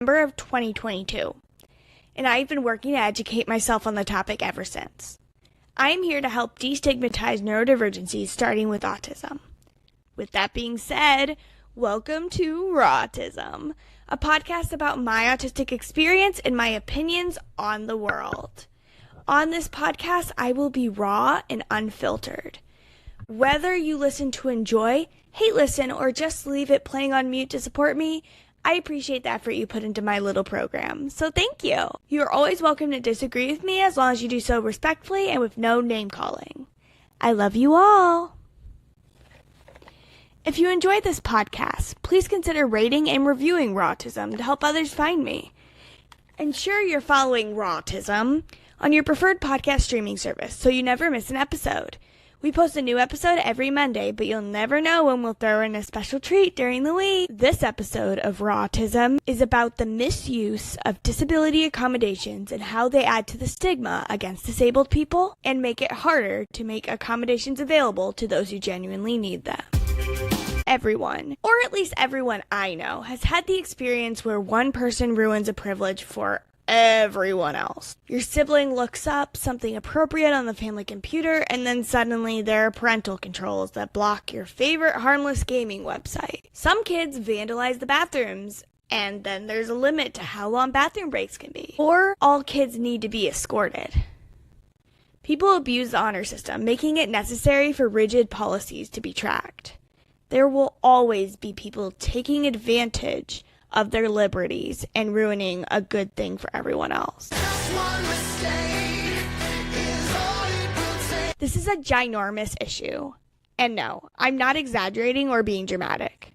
December of 2022, and I've been working to educate myself on the topic ever since. I am here to help destigmatize neurodivergencies, starting with autism. With that being said, welcome to RAW-tism, a podcast about my autistic experience and my opinions on the world. On this podcast, I will be raw and unfiltered. Whether you listen to enjoy, hate listen, or just leave it playing on mute to support me, I appreciate the effort you put into my little program, so thank you. You are always welcome to disagree with me as long as you do so respectfully and with no name-calling. I love you all. If you enjoyed this podcast, please consider rating and reviewing RAW-tism to help others find me. Ensure you're following RAW-tism on your preferred podcast streaming service so you never miss an episode. We post a new episode every Monday, but you'll never know when we'll throw in a special treat during the week. This episode of RAW-tism is about the misuse of disability accommodations and how they add to the stigma against disabled people and make it harder to make accommodations available to those who genuinely need them. Everyone, or at least everyone I know, has had the experience where one person ruins a privilege for everyone else. Your sibling looks up something appropriate on the family computer, and then suddenly there are parental controls that block your favorite harmless gaming website. Some kids vandalize the bathrooms, and then there's a limit to how long bathroom breaks can be. Or all kids need to be escorted. People abuse the honor system, making it necessary for rigid policies to be tracked. There will always be people taking advantage of their liberties and ruining a good thing for everyone else. This is a ginormous issue. And no, I'm not exaggerating or being dramatic.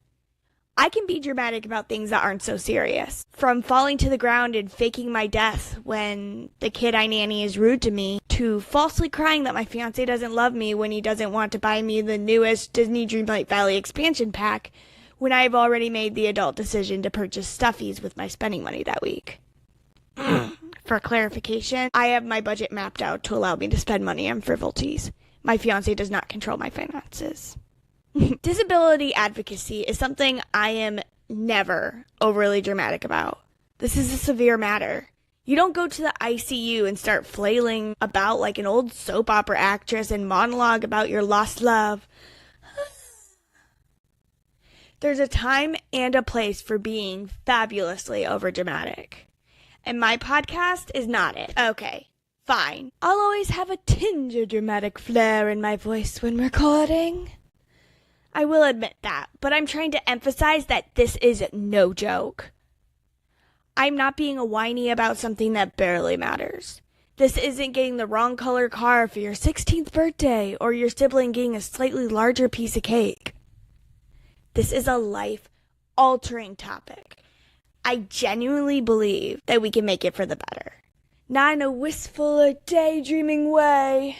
I can be dramatic about things that aren't so serious. From falling to the ground and faking my death when the kid I nanny is rude to me, to falsely crying that my fiance doesn't love me when he doesn't want to buy me the newest Disney Dreamlight Valley expansion pack, when I have already made the adult decision to purchase stuffies with my spending money that week. For clarification, I have my budget mapped out to allow me to spend money on frivolities. My fiance does not control my finances. Disability advocacy is something I am never overly dramatic about. This is a severe matter. You don't go to the ICU and start flailing about like an old soap opera actress and monologue about your lost love. There's a time and a place for being fabulously overdramatic. And my podcast is not it. Okay, fine. I'll always have a tinge of dramatic flair in my voice when recording. I will admit that, but I'm trying to emphasize that this is no joke. I'm not being a whiny about something that barely matters. This isn't getting the wrong color car for your 16th birthday or your sibling getting a slightly larger piece of cake. This is a life-altering topic. I genuinely believe that we can make it for the better. Not in a wistful or daydreaming way.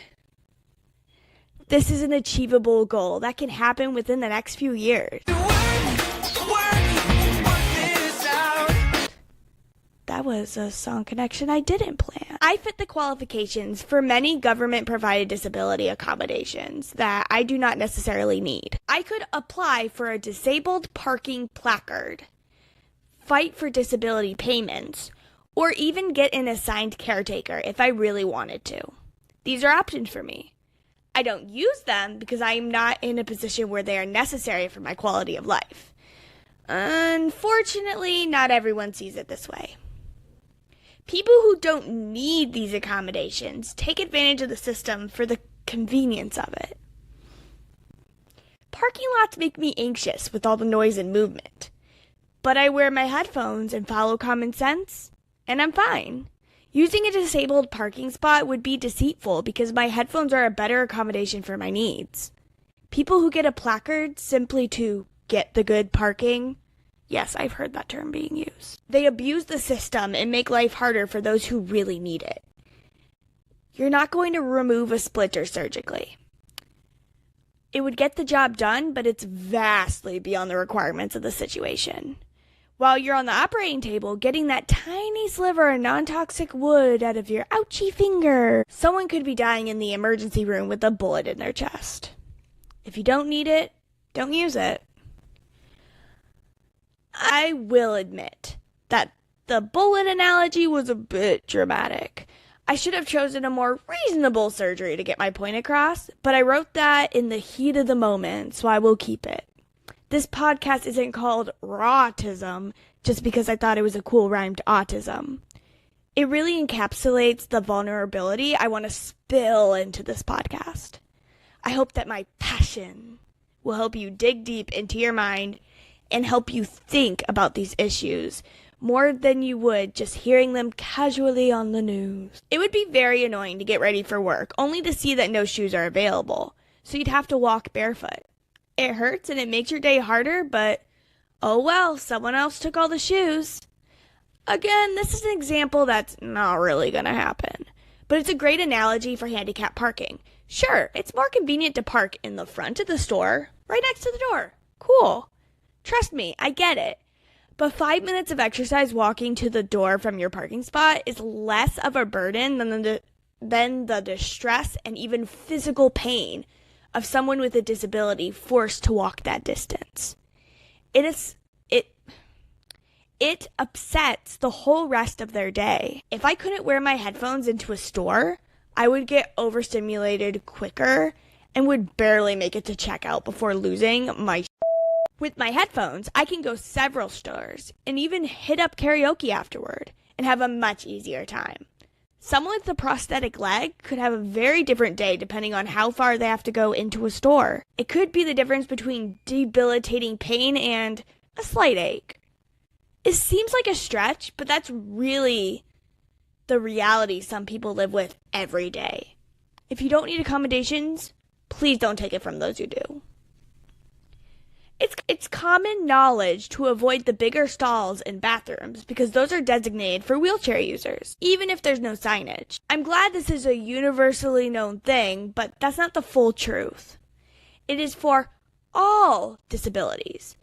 This is an achievable goal that can happen within the next few years. That was a song connection I didn't plan. I fit the qualifications for many government-provided disability accommodations that I do not necessarily need. I could apply for a disabled parking placard, fight for disability payments, or even get an assigned caretaker if I really wanted to. These are options for me. I don't use them because I am not in a position where they are necessary for my quality of life. Unfortunately, not everyone sees it this way. People who don't need these accommodations take advantage of the system for the convenience of it. Parking lots make me anxious with all the noise and movement. But I wear my headphones and follow common sense, and I'm fine. Using a disabled parking spot would be deceitful because my headphones are a better accommodation for my needs. People who get a placard simply to get the good parking, yes, I've heard that term being used. They abuse the system and make life harder for those who really need it. You're not going to remove a splinter surgically. It would get the job done, but it's vastly beyond the requirements of the situation. While you're on the operating table, getting that tiny sliver of non-toxic wood out of your ouchie finger, someone could be dying in the emergency room with a bullet in their chest. If you don't need it, don't use it. I will admit that The bullet analogy was a bit dramatic. I should have chosen a more reasonable surgery to get my point across, but I wrote that in the heat of the moment, so I will keep it. This podcast isn't called RAW-tism just because I thought it was a cool rhyme to autism. It really encapsulates the vulnerability I want to spill into this podcast. I hope that my passion will help you dig deep into your mind and help you think about these issues more than you would just hearing them casually on the news. It would be very annoying to get ready for work, only to see that no shoes are available, so you'd have to walk barefoot. It hurts and it makes your day harder, but oh well, someone else took all the shoes. Again, this is an example that's not really gonna happen, but it's a great analogy for handicap parking. Sure, it's more convenient to park in the front of the store, right next to the door. Cool. Trust me, I get it. But 5 minutes of exercise walking to the door from your parking spot is less of a burden than the distress and even physical pain of someone with a disability forced to walk that distance. It upsets the whole rest of their day. If I couldn't wear my headphones into a store, I would get overstimulated quicker and would barely make it to checkout before losing my With my headphones, I can go several stores and even hit up karaoke afterward and have a much easier time. Someone with a prosthetic leg could have a very different day depending on how far they have to go into a store. It could be the difference between debilitating pain and a slight ache. It seems like a stretch, but that's really the reality some people live with every day. If you don't need accommodations, please don't take it from those who do. It's common knowledge to avoid the bigger stalls in bathrooms because those are designated for wheelchair users, even if there's no signage. I'm glad this is a universally known thing, but that's not the full truth. It is for all disabilities.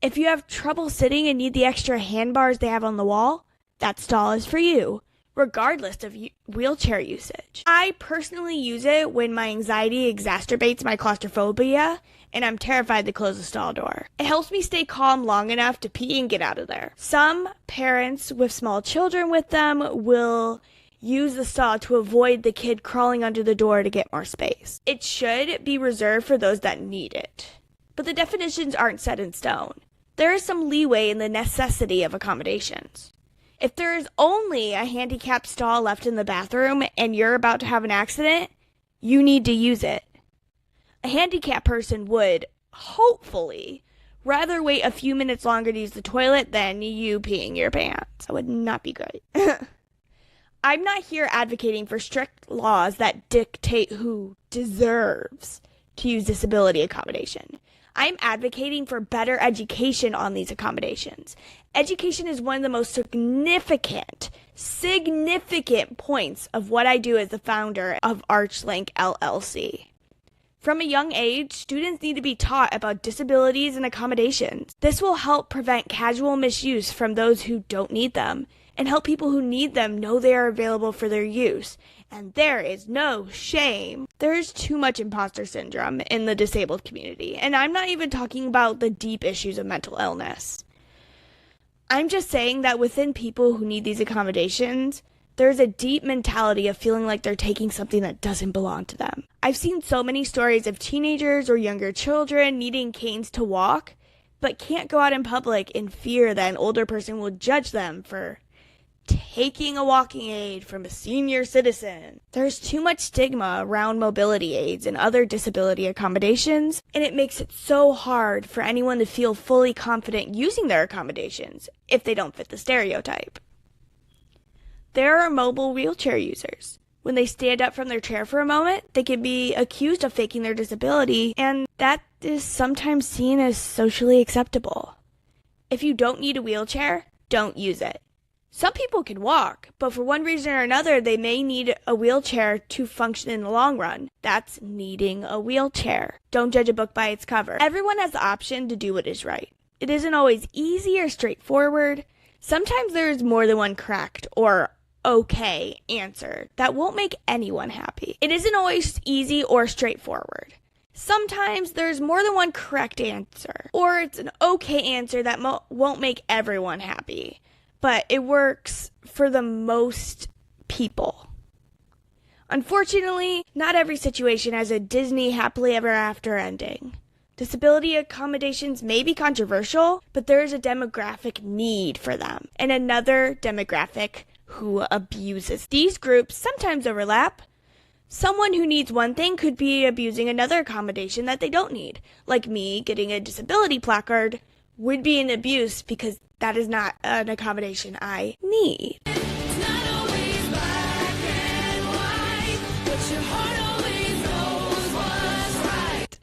If you have trouble sitting and need the extra handbars they have on the wall, that stall is for you, regardless of wheelchair usage. I personally use it when my anxiety exacerbates my claustrophobia and I'm terrified to close the stall door. It helps me stay calm long enough to pee and get out of there. Some parents with small children with them will use the stall to avoid the kid crawling under the door to get more space. It should be reserved for those that need it. But the definitions aren't set in stone. There is some leeway in the necessity of accommodations. If there is only a handicapped stall left in the bathroom and you're about to have an accident, you need to use it. A handicapped person would, hopefully, rather wait a few minutes longer to use the toilet than you peeing your pants. That would not be good. I'm not here advocating for strict laws that dictate who deserves to use disability accommodation. I'm advocating for better education on these accommodations. Education is one of the most significant points of what I do as the founder of ArchLink LLC. From a young age, students need to be taught about disabilities and accommodations. This will help prevent casual misuse from those who don't need them, and help people who need them know they are available for their use. And there is no shame. There is too much imposter syndrome in the disabled community, and I'm not even talking about the deep issues of mental illness. I'm just saying that within people who need these accommodations, there's a deep mentality of feeling like they're taking something that doesn't belong to them. I've seen so many stories of teenagers or younger children needing canes to walk, but can't go out in public in fear that an older person will judge them for taking a walking aid from a senior citizen. There's too much stigma around mobility aids and other disability accommodations, and it makes it so hard for anyone to feel fully confident using their accommodations if they don't fit the stereotype. There are mobile wheelchair users. When they stand up from their chair for a moment, they can be accused of faking their disability, and that is sometimes seen as socially acceptable. If you don't need a wheelchair, don't use it. Some people can walk, but for one reason or another, they may need a wheelchair to function in the long run. That's needing a wheelchair. Don't judge a book by its cover. Everyone has the option to do what is right. It isn't always easy or straightforward. Sometimes there is more than one correct or okay answer that won't make anyone happy. It isn't always easy or straightforward. Sometimes there's more than one correct answer, or it's an okay answer that won't make everyone happy. but it works for the most people. Unfortunately, not every situation has a Disney happily ever after ending. Disability accommodations may be controversial, but there is a demographic need for them, and another demographic who abuses. These groups sometimes overlap. Someone who needs one thing could be abusing another accommodation that they don't need. Like me getting a disability placard would be an abuse because that is not an accommodation I need. It's not always black and white, but your heart always knows what's right.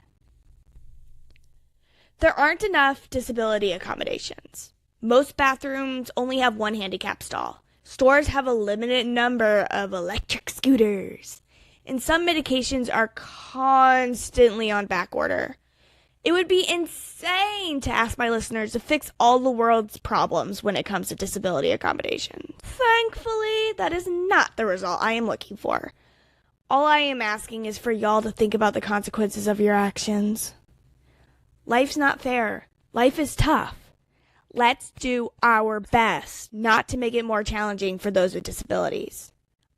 There aren't enough disability accommodations. Most bathrooms only have one handicap stall. Stores have a limited number of electric scooters. And some medications are constantly on back order. It would be insane to ask my listeners to fix all the world's problems when it comes to disability accommodations. Thankfully, that is not the result I am looking for. All I am asking is for y'all to think about the consequences of your actions. Life's not fair. Life is tough. Let's do our best not to make it more challenging for those with disabilities.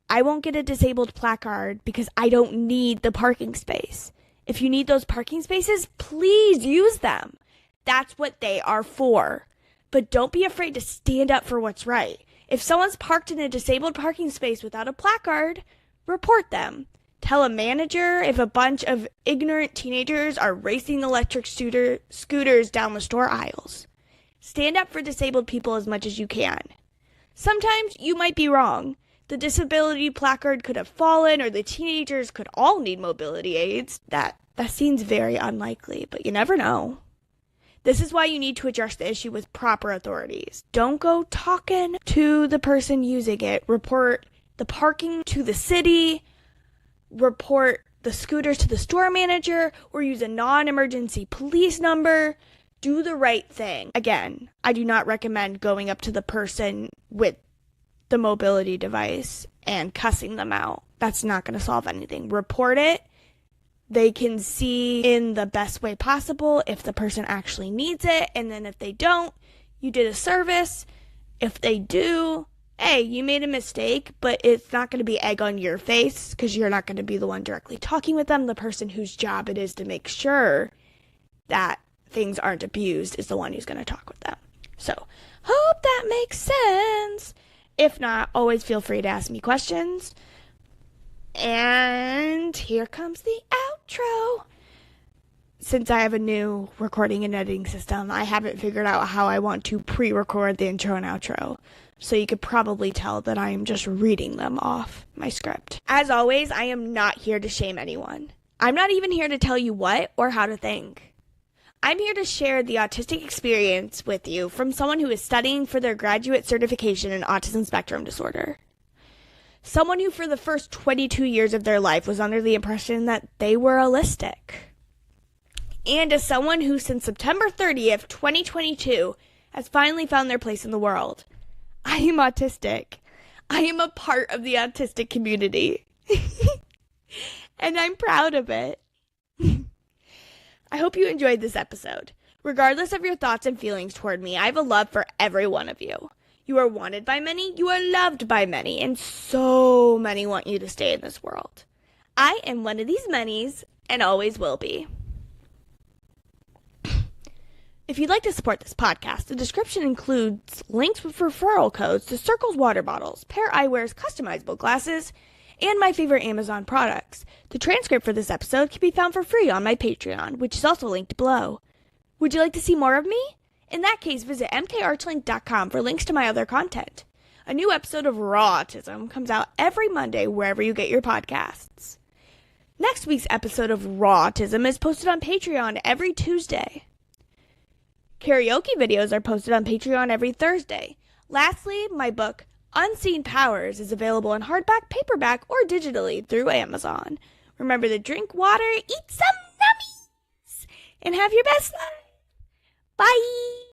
I won't get a disabled placard because I don't need the parking space. If you need those parking spaces, please use them. That's what they are for. But don't be afraid to stand up for what's right. If someone's parked in a disabled parking space without a placard, report them. Tell a manager if a bunch of ignorant teenagers are racing electric scooters down the store aisles. Stand up for disabled people as much as you can. Sometimes you might be wrong. The disability placard could have fallen, or the teenagers could all need mobility aids. That seems very unlikely, but you never know. This is why you need to address the issue with proper authorities. Don't go talking to the person using it. Report the parking to the city. Report the scooters to the store manager, or use a non-emergency police number. Do the right thing. Again, I do not recommend going up to the person with the mobility device and cussing them out. That's not going to solve anything. Report it. They can see in the best way possible if the person actually needs it, and then if they don't, you did a service. If they do, hey, you made a mistake, but it's not going to be egg on your face because you're not going to be the one directly talking with them. The person whose job it is to make sure that things aren't abused is the one who's going to talk with them. So, hope that makes sense. If not, always feel free to ask me questions. And here comes the outro. Since I have a new recording and editing system, I haven't figured out how I want to pre-record the intro and outro. So you could probably tell that I am just reading them off my script. As always, I am not here to shame anyone. I'm not even here to tell you what or how to think. I'm here to share the autistic experience with you from someone who is studying for their graduate certification in autism spectrum disorder. Someone who for the first 22 years of their life was under the impression that they were allistic. And as someone who since September 30th, 2022 has finally found their place in the world. I am autistic. I am a part of the autistic community. And I'm proud of it. I hope you enjoyed this episode. Regardless of your thoughts and feelings toward me, I have a love for every one of you. You are wanted by many, you are loved by many, and so many want you to stay in this world. I am one of these manys, and always will be. If you'd like to support this podcast, the description includes links with referral codes to Circles water bottles, Pair Eyewear's customizable glasses, and my favorite Amazon products. The transcript for this episode can be found for free on my Patreon, which is also linked below. Would you like to see more of me? In that case, visit mkarchlink.com for links to my other content. A new episode of RAW-tism comes out every Monday wherever you get your podcasts. Next week's episode of RAW-tism is posted on Patreon every Tuesday. Karaoke videos are posted on Patreon every Thursday. Lastly, my book, Unseen Powers, is available in hardback, paperback, or digitally through Amazon. Remember to drink water, eat some nummies, and have your best life. Bye!